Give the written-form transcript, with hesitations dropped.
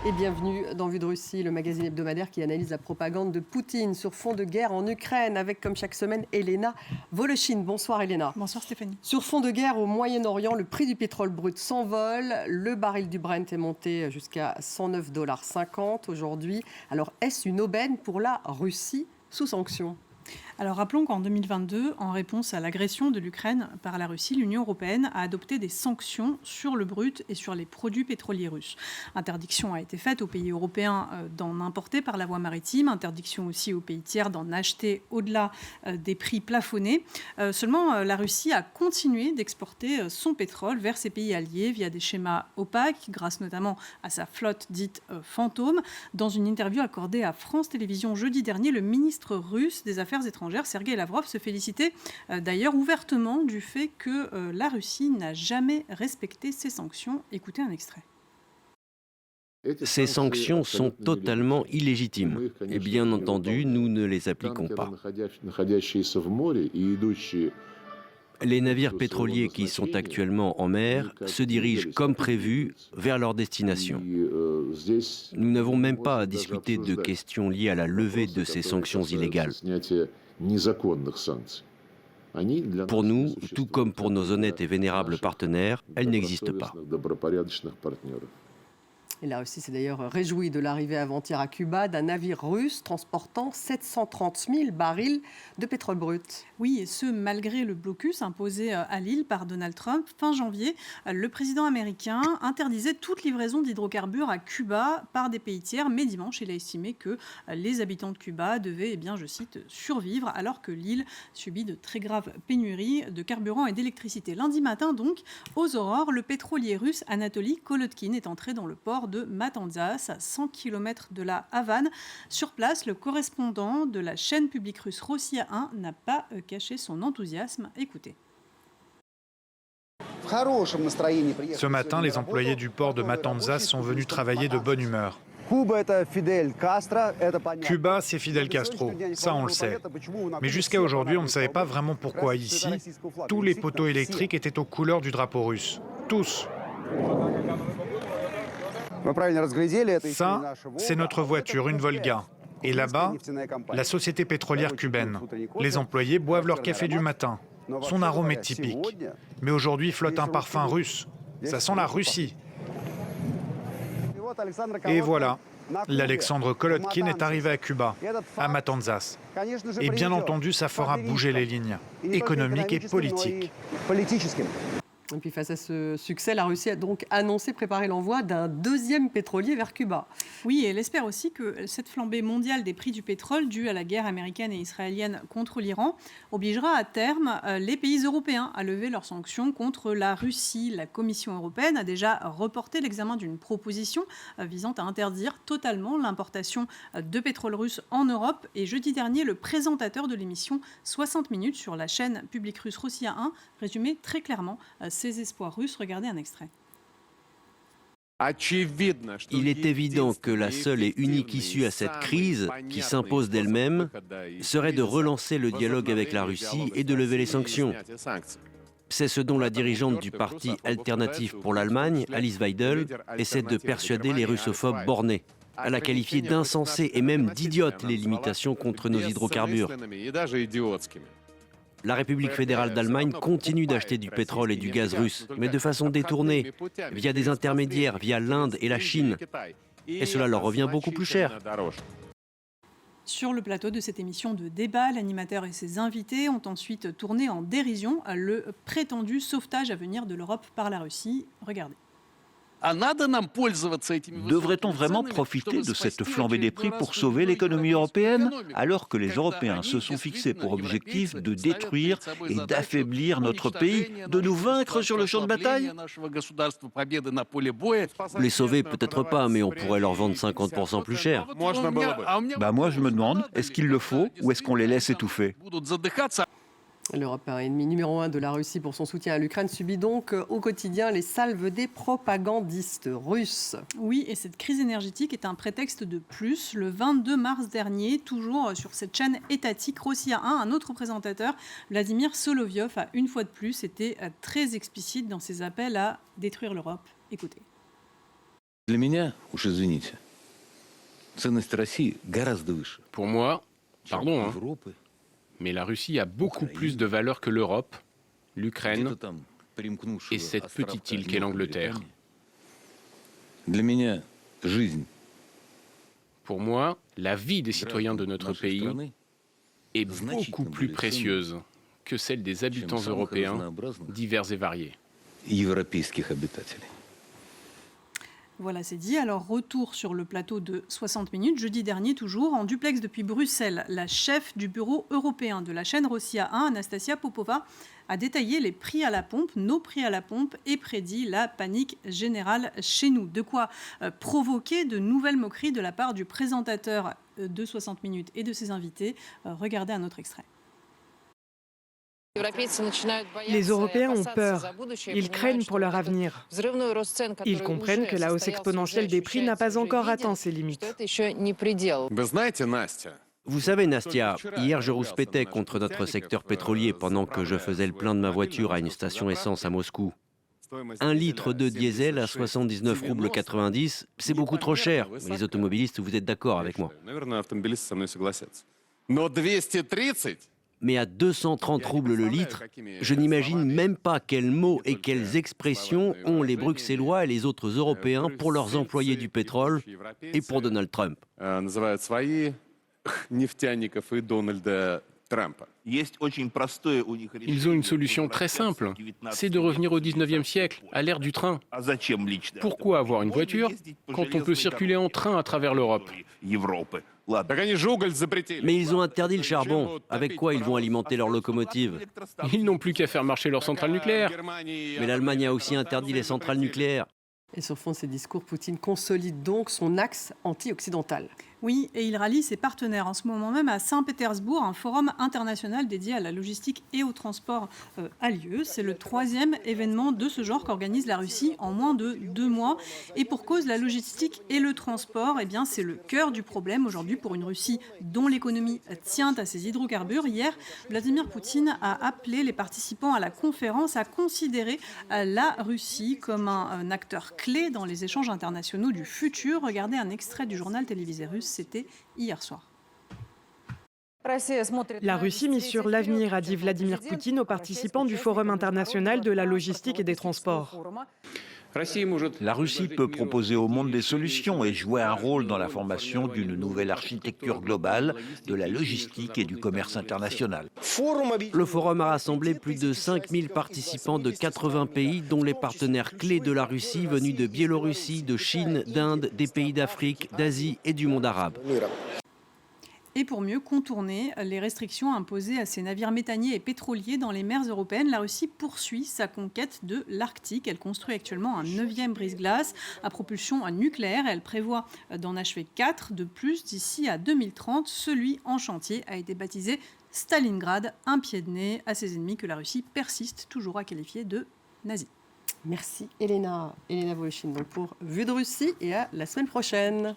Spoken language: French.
Et bienvenue dans Vue de Russie, le magazine hebdomadaire qui analyse la propagande de Poutine sur fond de guerre en Ukraine, avec comme chaque semaine Elena Voloshin. Bonsoir Elena. Bonsoir Stéphanie. Sur fond de guerre au Moyen-Orient, le prix du pétrole brut s'envole. Le baril du Brent est monté jusqu'à 109,50 $ aujourd'hui. Alors est-ce une aubaine pour la Russie sous sanctions ? Alors rappelons qu'en 2022, en réponse à l'agression de l'Ukraine par la Russie, l'Union européenne a adopté des sanctions sur le brut et sur les produits pétroliers russes. Interdiction a été faite aux pays européens d'en importer par la voie maritime, interdiction aussi aux pays tiers d'en acheter au-delà des prix plafonnés. Seulement, la Russie a continué d'exporter son pétrole vers ses pays alliés via des schémas opaques, grâce notamment à sa flotte dite fantôme. Dans une interview accordée à France Télévisions jeudi dernier, le ministre russe des Affaires étrangères, Sergueï Lavrov, se félicitait d'ailleurs ouvertement du fait que la Russie n'a jamais respecté ses sanctions. Écoutez un extrait. Ces sanctions sont totalement illégitimes et bien entendu, nous ne les appliquons pas. Les navires pétroliers qui sont actuellement en mer se dirigent comme prévu vers leur destination. Nous n'avons même pas à discuter de questions liées à la levée de ces sanctions illégales. Pour nous, tout comme pour nos honnêtes et vénérables partenaires, elles n'existent pas. Et la Russie s'est d'ailleurs réjouie de l'arrivée avant-hier à Cuba d'un navire russe transportant 730 000 barils de pétrole brut. Oui, et ce, malgré le blocus imposé à l'île par Donald Trump. Fin janvier, le président américain interdisait toute livraison d'hydrocarbures à Cuba par des pays tiers. Mais dimanche, il a estimé que les habitants de Cuba devaient, eh bien, je cite, survivre alors que l'île subit de très graves pénuries de carburant et d'électricité. Lundi matin, donc, aux aurores, le pétrolier russe Anatoly Kolotkin est entré dans le port de Matanzas, à 100 km de la Havane. Sur place, le correspondant de la chaîne publique russe Rossiya 1 n'a pas caché son enthousiasme. Écoutez. Ce matin, les employés du port de Matanzas sont venus travailler de bonne humeur. Cuba, c'est Fidel Castro, ça on le sait. Mais jusqu'à aujourd'hui, on ne savait pas vraiment pourquoi ici, tous les poteaux électriques étaient aux couleurs du drapeau russe. Tous. Ça, c'est notre voiture, une Volga. Et là-bas, la société pétrolière cubaine. Les employés boivent leur café du matin. Son arôme est typique. Mais aujourd'hui flotte un parfum russe. Ça sent la Russie. Et voilà, l'Alexandre Kolotkin est arrivé à Cuba, à Matanzas. Et bien entendu, ça fera bouger les lignes économiques et politiques. Et puis face à ce succès, la Russie a donc annoncé préparer l'envoi d'un deuxième pétrolier vers Cuba. Oui, et elle espère aussi que cette flambée mondiale des prix du pétrole due à la guerre américaine et israélienne contre l'Iran obligera à terme les pays européens à lever leurs sanctions contre la Russie. La Commission européenne a déjà reporté l'examen d'une proposition visant à interdire totalement l'importation de pétrole russe en Europe. Et jeudi dernier, le présentateur de l'émission 60 minutes sur la chaîne publique russe Rossiya 1 résumait très clairement ses espoirs russes. Regardez un extrait. Il est évident que la seule et unique issue à cette crise, qui s'impose d'elle-même, serait de relancer le dialogue avec la Russie et de lever les sanctions. C'est ce dont la dirigeante du parti Alternative pour l'Allemagne, Alice Weidel, essaie de persuader les russophobes bornés. Elle a qualifié d'insensées et même d'idiotes les limitations contre nos hydrocarbures. La République fédérale d'Allemagne continue d'acheter du pétrole et du gaz russe, mais de façon détournée, via des intermédiaires, via l'Inde et la Chine. Et cela leur revient beaucoup plus cher. Sur le plateau de cette émission de débat, l'animateur et ses invités ont ensuite tourné en dérision le prétendu sauvetage à venir de l'Europe par la Russie. Regardez. Devrait-on vraiment profiter de cette flambée des prix pour sauver l'économie européenne, alors que les Européens se sont fixés pour objectif de détruire et d'affaiblir notre pays, de nous vaincre sur le champ de bataille? Les sauver, peut-être pas, mais on pourrait leur vendre 50% plus cher. Moi, je me demande, est-ce qu'il le faut ou est-ce qu'on les laisse étouffer? L'Europe, ennemi numéro 1 de la Russie pour son soutien à l'Ukraine, subit donc au quotidien les salves des propagandistes russes. Oui, et cette crise énergétique est un prétexte de plus. Le 22 mars dernier, toujours sur cette chaîne étatique Rossiya 1, un autre présentateur, Vladimir Solovyov, a une fois de plus été très explicite dans ses appels à détruire l'Europe. Écoutez. Pour moi, pardon, mais la Russie a beaucoup plus de valeur que l'Europe, l'Ukraine et cette petite île qu'est l'Angleterre. Pour moi, la vie des citoyens de notre pays est beaucoup plus précieuse que celle des habitants européens divers et variés. Voilà, c'est dit. Alors, retour sur le plateau de 60 minutes. Jeudi dernier, toujours, en duplex depuis Bruxelles, la chef du bureau européen de la chaîne Rossiya 1, Anastasia Popova, a détaillé les prix à la pompe, nos prix à la pompe, et prédit la panique générale chez nous. De quoi provoquer de nouvelles moqueries de la part du présentateur de 60 minutes et de ses invités. Regardez un autre extrait. Les Européens ont peur. Ils craignent pour leur avenir. Ils comprennent que la hausse exponentielle des prix n'a pas encore atteint ses limites. Vous savez, Nastia, hier je rouspétais contre notre secteur pétrolier pendant que je faisais le plein de ma voiture à une station essence à Moscou. 1 litre de diesel à 79 roubles 90, c'est beaucoup trop cher. Les automobilistes, vous êtes d'accord avec moi. Mais à 230 roubles le litre, je n'imagine même pas quels mots et quelles expressions ont les Bruxellois et les autres Européens pour leurs employés du pétrole et pour Donald Trump. Ils ont une solution très simple, c'est de revenir au 19e siècle, à l'ère du train. Pourquoi avoir une voiture quand on peut circuler en train à travers l'Europe ? Mais ils ont interdit le charbon. Avec quoi ils vont alimenter leurs locomotives? Ils n'ont plus qu'à faire marcher leurs centrales nucléaires. Mais l'Allemagne a aussi interdit les centrales nucléaires. Et sur fond de ces discours, Poutine consolide donc son axe anti-occidental. Oui, et il rallie ses partenaires. En ce moment même, à Saint-Pétersbourg, un forum international dédié à la logistique et au transport a lieu. C'est le 3e événement de ce genre qu'organise la Russie en moins de 2 mois. Et pour cause, la logistique et le transport, eh bien, c'est le cœur du problème aujourd'hui pour une Russie dont l'économie tient à ses hydrocarbures. Hier, Vladimir Poutine a appelé les participants à la conférence à considérer la Russie comme un acteur clé dans les échanges internationaux du futur. Regardez un extrait du journal télévisé russe. C'était hier soir. La Russie mise sur l'avenir, a dit Vladimir Poutine aux participants du Forum international de la logistique et des transports. La Russie peut proposer au monde des solutions et jouer un rôle dans la formation d'une nouvelle architecture globale de la logistique et du commerce international. Le forum a rassemblé plus de 5000 participants de 80 pays, dont les partenaires clés de la Russie venus de Biélorussie, de Chine, d'Inde, des pays d'Afrique, d'Asie et du monde arabe. Et pour mieux contourner les restrictions imposées à ces navires méthaniers et pétroliers dans les mers européennes, la Russie poursuit sa conquête de l'Arctique. Elle construit actuellement un 9e brise-glace à propulsion nucléaire. Elle prévoit d'en achever 4 de plus d'ici à 2030. Celui en chantier a été baptisé Stalingrad, un pied de nez à ses ennemis que la Russie persiste toujours à qualifier de nazis. Merci Elena Voloshin donc pour Vue de Russie et à la semaine prochaine.